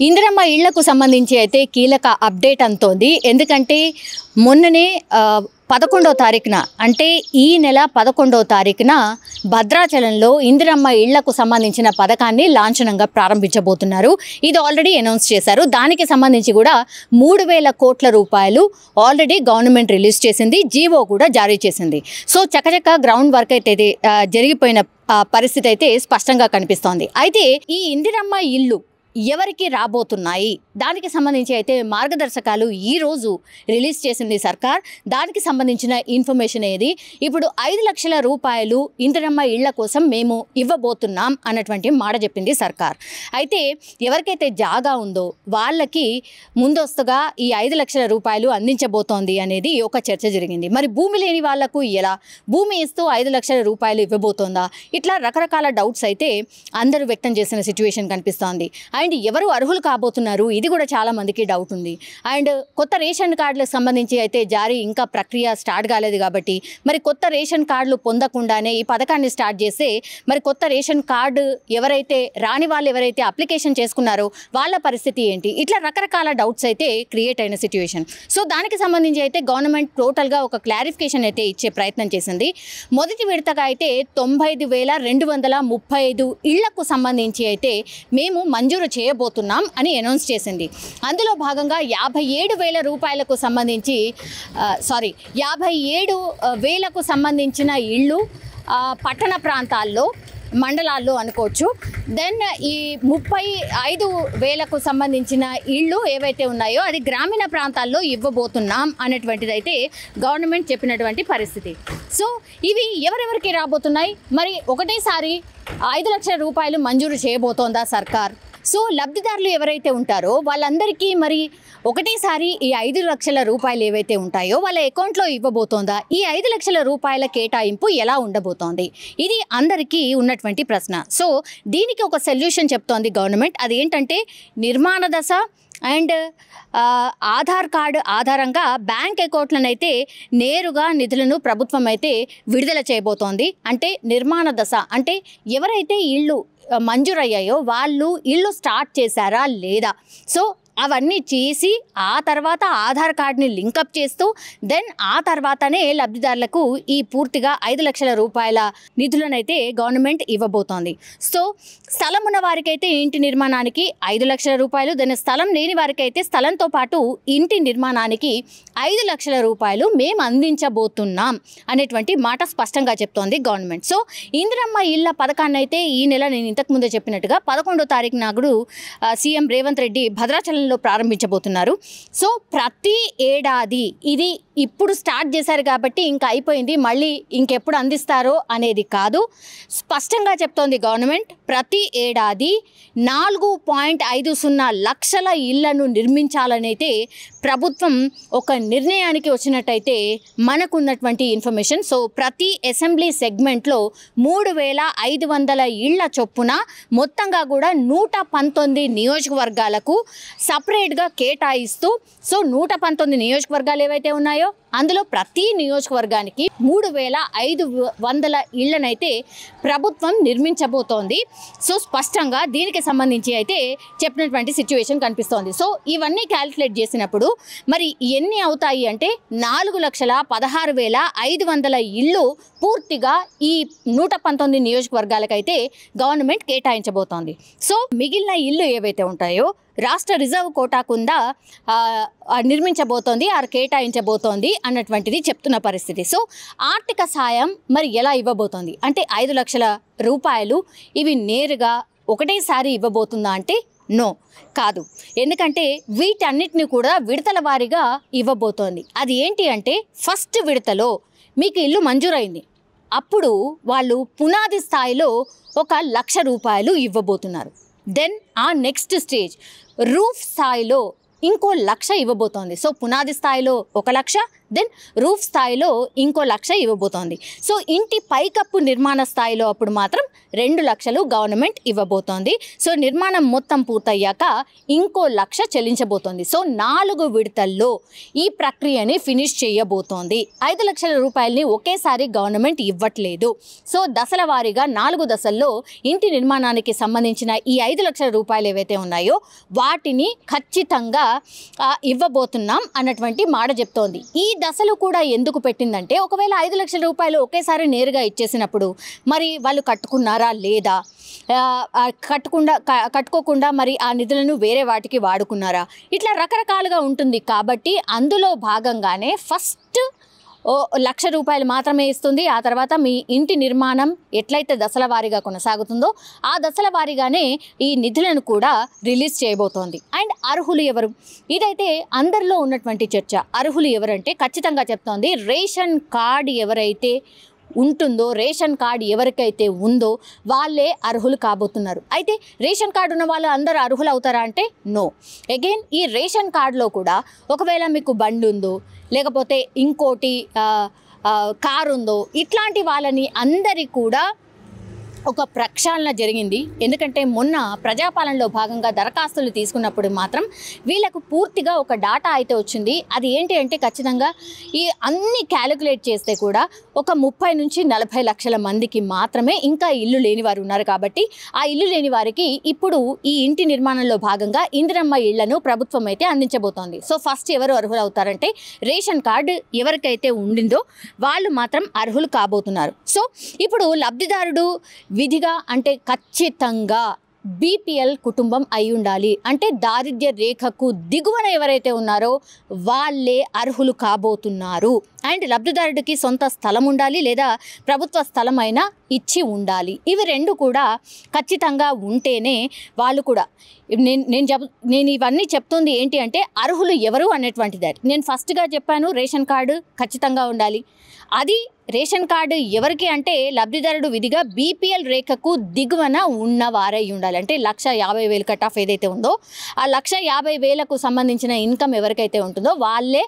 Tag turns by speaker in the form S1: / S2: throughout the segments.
S1: ఇందిరమ్మ ఇళ్లకు సంబంధించి అయితే కీలక అప్డేట్ అంతోంది. ఎందుకంటే మొన్ననే 11వ తారీఖున అంటే ఈ నెల 11వ తారీఖున భద్రాచలంలో ఇందిరమ్మ ఇళ్లకు సంబంధించిన పథకాన్ని లాంఛనంగా ప్రారంభించబోతున్నారు. ఇది ఆల్రెడీ అనౌన్స్ చేశారు. దానికి సంబంధించి కూడా 3,000 కోట్ల రూపాయలు ఆల్రెడీ గవర్నమెంట్ రిలీజ్ చేసింది. జీవో కూడా జారీ చేసింది. సో చకచక గ్రౌండ్ వర్క్ అయితే జరిగిపోయిన పరిస్థితి అయితే స్పష్టంగా కనిపిస్తోంది. అయితే ఈ ఇందిరమ్మ ఇల్లు ఎవరికి రాబోతున్నాయి దానికి సంబంధించి అయితే మార్గదర్శకాలు ఈరోజు రిలీజ్ చేసింది సర్కార్. దానికి సంబంధించిన ఇన్ఫర్మేషన్ ఏది ఇప్పుడు 5 లక్షల రూపాయలు ఇందిరమ్మ ఇళ్ల కోసం మేము ఇవ్వబోతున్నాం అన్నటువంటి మాట చెప్పింది సర్కార్. అయితే ఎవరికైతే జాగా ఉందో వాళ్ళకి ముందస్తుగా ఈ 5 లక్షల రూపాయలు అందించబోతోంది అనేది ఒక చర్చ జరిగింది. మరి భూమి లేని వాళ్లకు ఎలా భూమి ఇస్తూ 5 లక్షల రూపాయలు ఇవ్వబోతోందా? ఇట్లా రకరకాల డౌట్స్ అయితే అందరూ వ్యక్తం చేసిన సిచ్యువేషన్ కనిపిస్తోంది. అండ్ ఎవరు అర్హులు కాబోతున్నారు ఇది కూడా చాలా మందికి డౌట్ ఉంది. అండ్ కొత్త రేషన్ కార్డులకు సంబంధించి అయితే జారీ ఇంకా ప్రక్రియ స్టార్ట్ కాలేదు కాబట్టి మరి కొత్త రేషన్ కార్డులు పొందకుండానే ఈ పథకాన్ని స్టార్ట్ చేస్తే మరి కొత్త రేషన్ కార్డు ఎవరైతే రాని వాళ్ళు ఎవరైతే అప్లికేషన్ చేసుకున్నారో వాళ్ళ పరిస్థితి ఏంటి? ఇట్లా రకరకాల డౌట్స్ అయితే క్రియేట్ అయిన సిచ్యువేషన్. సో దానికి సంబంధించి అయితే గవర్నమెంట్ టోటల్గా ఒక క్లారిఫికేషన్ అయితే ఇచ్చే ప్రయత్నం చేసింది. మొదటి విడతగా అయితే 95,235 ఇళ్లకు సంబంధించి అయితే మేము మంజూరు చేయబోతున్నాం అని అనౌన్స్ చేసింది. అందులో భాగంగా 57,000 రూపాయలకు సంబంధించి 57,000కు సంబంధించిన ఇళ్ళు పట్టణ ప్రాంతాల్లో మండలాల్లో అనుకోవచ్చు. దెన్ ఈ 35,000కు సంబంధించిన ఇళ్ళు ఏవైతే ఉన్నాయో అది గ్రామీణ ప్రాంతాల్లో ఇవ్వబోతున్నాం అనేటువంటిది అయితే గవర్నమెంట్ చెప్పినటువంటి పరిస్థితి. సో ఇవి ఎవరెవరికి రాబోతున్నాయి? మరి ఒకటేసారి 5 లక్షల రూపాయలు మంజూరు చేయబోతోందా సర్కార్? సో లబ్ధిదారులు ఎవరైతే ఉంటారో వాళ్ళందరికీ మరి ఒకటేసారి ఈ 5 లక్షల రూపాయలు ఏవైతే ఉంటాయో వాళ్ళ అకౌంట్లో ఇవ్వబోతోందా? ఈ 5 లక్షల రూపాయల కేటాయింపు ఎలా ఉండబోతోంది? ఇది అందరికీ ఉన్నటువంటి ప్రశ్న. సో దీనికి ఒక సొల్యూషన్ చెప్తోంది గవర్నమెంట్. అదేంటంటే నిర్మాణ దశ అండ్ ఆధార్ కార్డు ఆధారంగా బ్యాంక్ అకౌంట్లను అయితే నేరుగా నిధులను ప్రభుత్వం అయితే విడుదల చేయబోతోంది. అంటే నిర్మాణ దశ అంటే ఎవరైతే ఇళ్ళు మంజూరయ్యాయో వాళ్ళు ఇల్లు స్టార్ట్ చేశారా లేదా, సో అవన్నీ చేసి ఆ తర్వాత ఆధార్ కార్డ్ని లింకప్ చేస్తూ దెన్ ఆ తర్వాతనే లబ్ధిదారులకు ఈ పూర్తిగా 5 లక్షల రూపాయల నిధులనైతే గవర్నమెంట్ ఇవ్వబోతోంది. సో స్థలం ఉన్న వారికైతే ఇంటి నిర్మాణానికి 5 లక్షల రూపాయలు, దెన్ స్థలం లేని వారికైతే స్థలంతో పాటు ఇంటి నిర్మాణానికి 5 లక్షల రూపాయలు మేము అందించబోతున్నాం అనేటువంటి మాట స్పష్టంగా చెప్తోంది గవర్నమెంట్. సో ఇందిరమ్మ ఇళ్ల పథకాన్ని అయితే ఈ నెల నేను ఇంతకుముందే చెప్పినట్టుగా 11వ తారీఖు నాడు సీఎం రేవంత్ రెడ్డి భద్రాచలంలో ప్రారంభించబోతున్నారు. సో ప్రతి ఏడాది ఇది ఇప్పుడు స్టార్ట్ చేశారు కాబట్టి ఇంకా అయిపోయింది, మళ్ళీ ఇంకెప్పుడు అందిస్తారో అనేది కాదు. స్పష్టంగా చెప్తోంది గవర్నమెంట్ ప్రతి ఏడాది 4.50 లక్షల ఇళ్లను నిర్మించాలనైతే ప్రభుత్వం ఒక నిర్ణయానికి వచ్చినట్టయితే మనకున్నటువంటి ఇన్ఫర్మేషన్. సో ప్రతి అసెంబ్లీ సెగ్మెంట్లో 3,500 ఇళ్ల చొప్పున మొత్తంగా కూడా 119 నియోజకవర్గాలకు సపరేట్గా కేటాయిస్తూ సో 119 నియోజకవర్గాలు ఏవైతే ఉన్నాయో అందులో ప్రతి నియోజకవర్గానికి 3,500 ఇళ్లనైతే ప్రభుత్వం నిర్మించబోతోంది. సో స్పష్టంగా దీనికి సంబంధించి అయితే చెప్పినటువంటి సిచ్యువేషన్ కనిపిస్తోంది. సో ఇవన్నీ క్యాలిక్యులేట్ చేసినప్పుడు మరి ఎన్ని అవుతాయి అంటే 4,16,500 ఇళ్ళు పూర్తిగా ఈ 119 నియోజకవర్గాలకైతే గవర్నమెంట్ కేటాయించబోతోంది. సో మిగిలిన ఇళ్ళు ఏవైతే ఉంటాయో రాష్ట్ర రిజర్వ్ కోటా కింద నిర్మించబోతోంది, కేటాయించబోతోంది అన్నటువంటిది చెప్తున్న పరిస్థితి. సో ఆర్థిక సాయం మరి ఎలా ఇవ్వబోతోంది అంటే 5 లక్షల రూపాయలు ఇవి నేరుగా ఒకటేసారి ఇవ్వబోతుందా అంటే నో కాదు. ఎందుకంటే వీటన్నిటిని కూడా విడతల వారీగా ఇవ్వబోతోంది. అది ఏంటి అంటే ఫస్ట్ విడతలో మీకు ఇల్లు మంజూరైంది, అప్పుడు వాళ్ళు పునాది స్థాయిలో 1 లక్ష రూపాయలు ఇవ్వబోతున్నారు. దెన్ ఆ నెక్స్ట్ స్టేజ్ రూఫ్ స్థాయిలో ఇంకో 1 లక్ష ఇవ్వబోతోంది. సో పునాది స్థాయిలో 1 లక్ష, దెన్ రూఫ్ స్థాయిలో ఇంకో 1,00,000 ఇవ్వబోతోంది. సో ఇంటి పైకప్పు నిర్మాణ స్థాయిలో అప్పుడు మాత్రం 2 లక్షలు గవర్నమెంట్ ఇవ్వబోతోంది. సో నిర్మాణం మొత్తం పూర్తయ్యాక ఇంకో 1,00,000 చెల్లించబోతోంది. సో 4 విడతల్లో ఈ ప్రక్రియని ఫినిష్ చేయబోతోంది. 5 లక్షల రూపాయలని ఒకేసారి గవర్నమెంట్ ఇవ్వట్లేదు. సో దశల వారీగా 4 దశల్లో ఇంటి నిర్మాణానికి సంబంధించిన ఈ 5 లక్షల రూపాయలు ఏవైతే ఉన్నాయో వాటిని ఖచ్చితంగా ఇవ్వబోతున్నాం అన్నటువంటి మాట చెప్తోంది. ఈ దశలు కూడా ఎందుకు పెట్టిందంటే ఒకవేళ 5 లక్షల రూపాయలు ఒకేసారి నేరుగా ఇచ్చేసినప్పుడు మరి వాళ్ళు కట్టుకున్నారా లేదా, కట్టుకోకుండా మరి ఆ నిధులను వేరే వాటికి వాడుకున్నారా, ఇట్లా రకరకాలుగా ఉంటుంది. కాబట్టి అందులో భాగంగానే ఫస్ట్ 1,00,000 రూపాయలు మాత్రమే ఇస్తుంది. ఆ తర్వాత మీ ఇంటి నిర్మాణం ఎట్లయితే దశల వారీగా కొనసాగుతుందో ఆ దశల వారీగానే ఈ నిధులను కూడా రిలీజ్ చేయబోతోంది. అండ్ అర్హులు ఎవరు, ఇదైతే అందరిలో ఉన్నటువంటి చర్చ. అర్హులు ఎవరంటే ఖచ్చితంగా చెప్తోంది రేషన్ కార్డు ఎవరైతే ఉంటుందో, రేషన్ కార్డు ఎవరికైతే ఉందో వాళ్ళే అర్హులు కాబోతున్నారు. అయితే రేషన్ కార్డు ఉన్న వాళ్ళు అందరూ అర్హులు అవుతారా అంటే నో. అగైన్ ఈ రేషన్ కార్డులో కూడా ఒకవేళ మీకు బండి ఉందో లేకపోతే ఇంకోటి కారు ఉందో ఇట్లాంటి వాళ్ళని అందరి కూడా ఒక ప్రక్షాళన జరిగింది. ఎందుకంటే మొన్న ప్రజాపాలనలో భాగంగా దరఖాస్తులు తీసుకున్నప్పుడు మాత్రం వీళ్ళకు పూర్తిగా ఒక డాటా అయితే వచ్చింది. అది ఏంటి అంటే ఖచ్చితంగా ఈ అన్ని క్యాలిక్యులేట్ చేస్తే కూడా ఒక 30 నుంచి 40 లక్షల మందికి మాత్రమే ఇంకా ఇల్లు లేని వారు ఉన్నారు. కాబట్టి ఆ ఇల్లు లేని వారికి ఇప్పుడు ఈ ఇంటి నిర్మాణంలో భాగంగా ఇందిరమ్మ ఇళ్లను ప్రభుత్వం అయితే అందించబోతోంది. సో ఫస్ట్ ఎవరు అర్హులు అవుతారంటే రేషన్ కార్డు ఎవరికైతే ఉండిందో వాళ్ళు మాత్రం అర్హులు కాబోతున్నారు. సో ఇప్పుడు లబ్ధిదారుడు విధిగా అంటే ఖచ్చితంగా బీపీఎల్ కుటుంబం అయి ఉండాలి. అంటే దారిద్ర్య రేఖకు దిగువన ఎవరైతే ఉన్నారో వాళ్ళే అర్హులు కాబోతున్నారు. అండ్ లబ్ధిదారుడికి సొంత స్థలం ఉండాలి లేదా ప్రభుత్వ స్థలం అయినా ఇచ్చి ఉండాలి. ఇవి రెండు కూడా ఖచ్చితంగా ఉంటేనే వాళ్ళు కూడా నేను ఇవన్నీ చెప్తుంది ఏంటి అంటే అర్హులు ఎవరు అనేటువంటిది. నేను ఫస్ట్గా చెప్పాను రేషన్ కార్డు ఖచ్చితంగా ఉండాలి. అది రేషన్ కార్డు ఎవరికి అంటే లబ్ధిదారుడు విధిగా బీపీఎల్ రేఖకు దిగువన ఉన్నవారై ఉండాలి. అంటే 1,50,000 కట్ ఆఫ్ ఏదైతే ఉందో ఆ 1,50,000కు సంబంధించిన ఇన్కమ్ ఎవరికైతే ఉంటుందో వాళ్ళే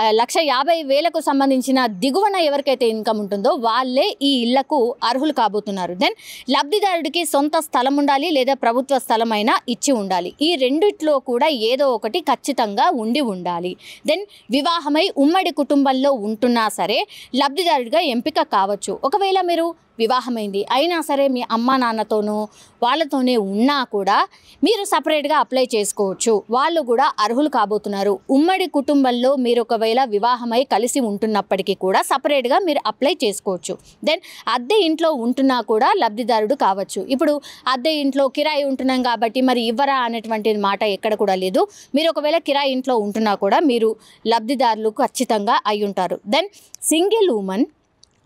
S1: 1,50,000కు సంబంధించిన దిగువన ఎవరికైతే ఇన్కమ్ ఉంటుందో వాళ్ళే ఈ ఇళ్లకు అర్హులు కాబోతున్నారు. దెన్ లబ్ధిదారుడికి సొంత స్థలం ఉండాలి లేదా ప్రభుత్వ స్థలం అయినా ఇచ్చి ఉండాలి. ఈ రెండిట్లో కూడా ఏదో ఒకటి ఖచ్చితంగా ఉండాలి. దెన్ వివాహమై ఉమ్మడి కుటుంబంలో ఉంటున్నా సరే లబ్ధిదారుడిగా ఎంపిక కావచ్చు. ఒకవేళ మీరు వివాహమైంది అయినా సరే మీ అమ్మా నాన్నతోనూ వాళ్ళతోనే ఉన్నా కూడా మీరు సపరేట్గా అప్లై చేసుకోవచ్చు. వాళ్ళు కూడా అర్హులు కాబోతున్నారు. ఉమ్మడి కుటుంబంలో మీరు ఒకవేళ వివాహమై కలిసి ఉంటున్నప్పటికీ కూడా సపరేట్గా మీరు అప్లై చేసుకోవచ్చు. దెన్ అద్దె ఇంట్లో ఉంటున్నా కూడా లబ్ధిదారుడు కావచ్చు. ఇప్పుడు అద్దె ఇంట్లో కిరాయి ఉంటున్నాం కాబట్టి మరి ఇవ్వరా అనేటువంటి మాట ఎక్కడ కూడా లేదు. మీరు ఒకవేళ కిరాయి ఇంట్లో ఉంటున్నా కూడా మీరు లబ్ధిదారులు ఖచ్చితంగా అయి ఉంటారు. దెన్ సింగిల్ ఉమెన్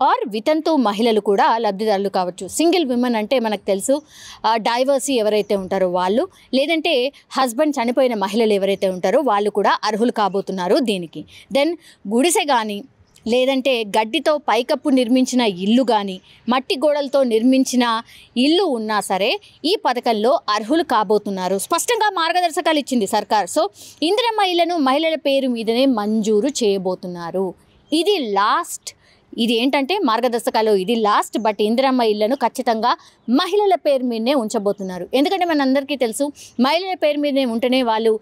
S1: ఆర్ వితంతు మహిళలు కూడా లబ్ధిదారులు కావచ్చు. సింగిల్ విమెన్ అంటే మనకు తెలుసు డైవర్సీ ఎవరైతే ఉంటారో వాళ్ళు, లేదంటే హస్బెండ్ చనిపోయిన మహిళలు ఎవరైతే ఉంటారో వాళ్ళు కూడా అర్హులు కాబోతున్నారు దీనికి. దెన్ గుడిసె కానీ లేదంటే గడ్డితో పైకప్పు నిర్మించిన ఇల్లు కానీ మట్టి గోడలతో నిర్మించిన ఇల్లు ఉన్నా సరే ఈ పథకంలో అర్హులు కాబోతున్నారు. స్పష్టంగా మార్గదర్శకాలు ఇచ్చింది సర్కార్. సో ఇందిరమ్మ ఇళ్లను మహిళల పేరు మీదనే మంజూరు చేయబోతున్నారు. ఇది లాస్ట్. ఇది ఏంటంటే మార్గదర్శకాలు ఇది లాస్ట్. బట్ ఇందిరమ్మ ఇళ్లను ఖచ్చితంగా మహిళల పేరు మీదనే ఉంచబోతున్నారు. ఎందుకంటే మనందరికీ తెలుసు మహిళల పేరు మీదనే ఉంటేనే వాళ్ళు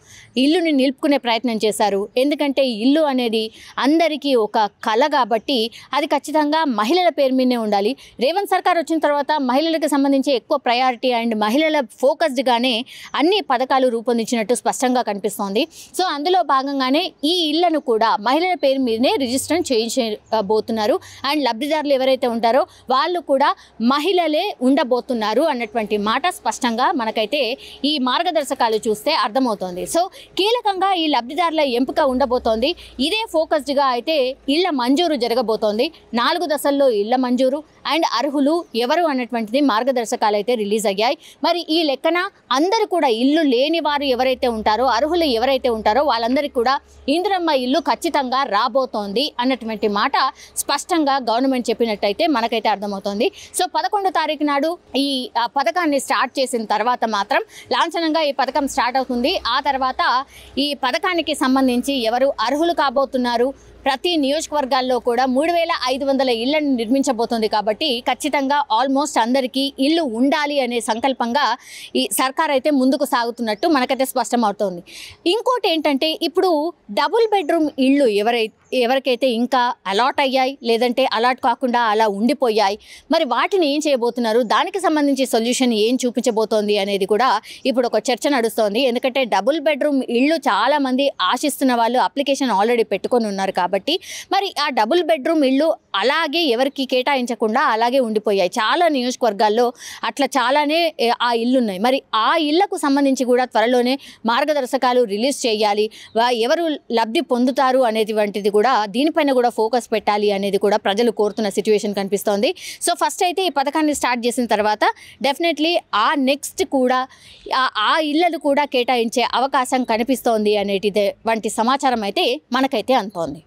S1: ఇల్లుని నిలుపుకునే ప్రయత్నం చేశారు. ఎందుకంటే ఇల్లు అనేది అందరికీ ఒక కళ కాబట్టి అది ఖచ్చితంగా మహిళల పేరు మీదనే ఉండాలి. రేవంత్ సర్కార్ వచ్చిన తర్వాత మహిళలకు సంబంధించి ఎక్కువ ప్రయారిటీ అండ్ మహిళల ఫోకస్డ్గానే అన్ని పథకాలు రూపొందించినట్టు స్పష్టంగా కనిపిస్తోంది. సో అందులో భాగంగానే ఈ ఇళ్లను కూడా మహిళల పేరు మీదనే రిజిస్టర్ చేయించబోతున్నారు. అండ్ లబ్ధిదారులు ఎవరైతే ఉంటారో వాళ్ళు కూడా మహిళలే ఉండబోతున్నారు అన్నటువంటి మాట స్పష్టంగా మనకైతే ఈ మార్గదర్శకాలు చూస్తే అర్థమవుతోంది. సో కీలకంగా ఈ లబ్ధిదారుల ఎంపిక ఉండబోతోంది. ఇదే ఫోకస్డ్గా అయితే ఇళ్ల మంజూరు జరగబోతోంది. 4 దశల్లో ఇళ్ల మంజూరు అండ్ అర్హులు ఎవరు అన్నటువంటిది మార్గదర్శకాలు అయితే రిలీజ్ అయ్యాయి. మరి ఈ లెక్కన అందరూ కూడా ఇల్లు లేని వారు ఎవరైతే ఉంటారో అర్హులు ఎవరైతే ఉంటారో వాళ్ళందరికీ కూడా ఇందిరమ్మ ఇల్లు ఖచ్చితంగా రాబోతోంది అన్నటువంటి మాట స్పష్టంగా గవర్నమెంట్ చెప్పినట్టయితే మనకైతే అర్థమవుతోంది. సో 11వ తారీఖు నాడు ఈ పథకాన్ని స్టార్ట్ చేసిన తర్వాత మాత్రం లాంఛనంగా ఈ పథకం స్టార్ట్ అవుతుంది. ఆ తర్వాత ఈ పథకానికి సంబంధించి ఎవరు అర్హులు కాబోతున్నారు, ప్రతి నియోజకవర్గాల్లో కూడా 3500 ఇళ్లను నిర్మించబోతోంది. కాబట్టి ఖచ్చితంగా ఆల్మోస్ట్ అందరికీ ఇల్లు ఉండాలి అనే సంకల్పంగా ఈ సర్కార్ అయితే ముందుకు సాగుతున్నట్టు మనకైతే స్పష్టం అవుతోంది. ఇంకోటి ఏంటంటే ఇప్పుడు డబుల్ బెడ్రూమ్ ఇళ్ళు ఎవరికైతే ఇంకా అలాట్ అయ్యాయి, లేదంటే అలాట్ కాకుండా అలా ఉండిపోయాయి, మరి వాటిని ఏం చేయబోతున్నారు, దానికి సంబంధించి సొల్యూషన్ ఏం చూపించబోతోంది అనేది కూడా ఇప్పుడు ఒక చర్చ నడుస్తోంది. ఎందుకంటే డబుల్ బెడ్రూమ్ ఇళ్ళు చాలామంది ఆశిస్తున్న వాళ్ళు అప్లికేషన్ ఆల్రెడీ పెట్టుకొని ఉన్నారు. కాబట్టి మరి ఆ డబుల్ బెడ్రూమ్ ఇళ్ళు అలాగే ఎవరికి కేటాయించకుండా అలాగే ఉండిపోయాయి. చాలా నియోజకవర్గాల్లో అట్లా చాలానే ఆ ఇళ్ళు ఉన్నాయి. మరి ఆ ఇళ్లకు సంబంధించి కూడా త్వరలోనే మార్గదర్శకాలు రిలీజ్ చేయాలి. ఎవరు లబ్ధి పొందుతారు అనేది వంటిది కూడా దీనిపైన కూడా ఫోకస్ పెట్టాలి అనేది కూడా ప్రజలు కోరుతున్న సిచ్యువేషన్ కనిపిస్తోంది. సో ఫస్ట్ అయితే ఈ పథకాన్ని స్టార్ట్ చేసిన తర్వాత డెఫినెట్లీ ఆ నెక్స్ట్ కూడా ఆ ఇళ్లను కూడా కేటాయించే అవకాశం కనిపిస్తోంది అనేటిదే వంటి సమాచారం అయితే మనకైతే అందుతోంది.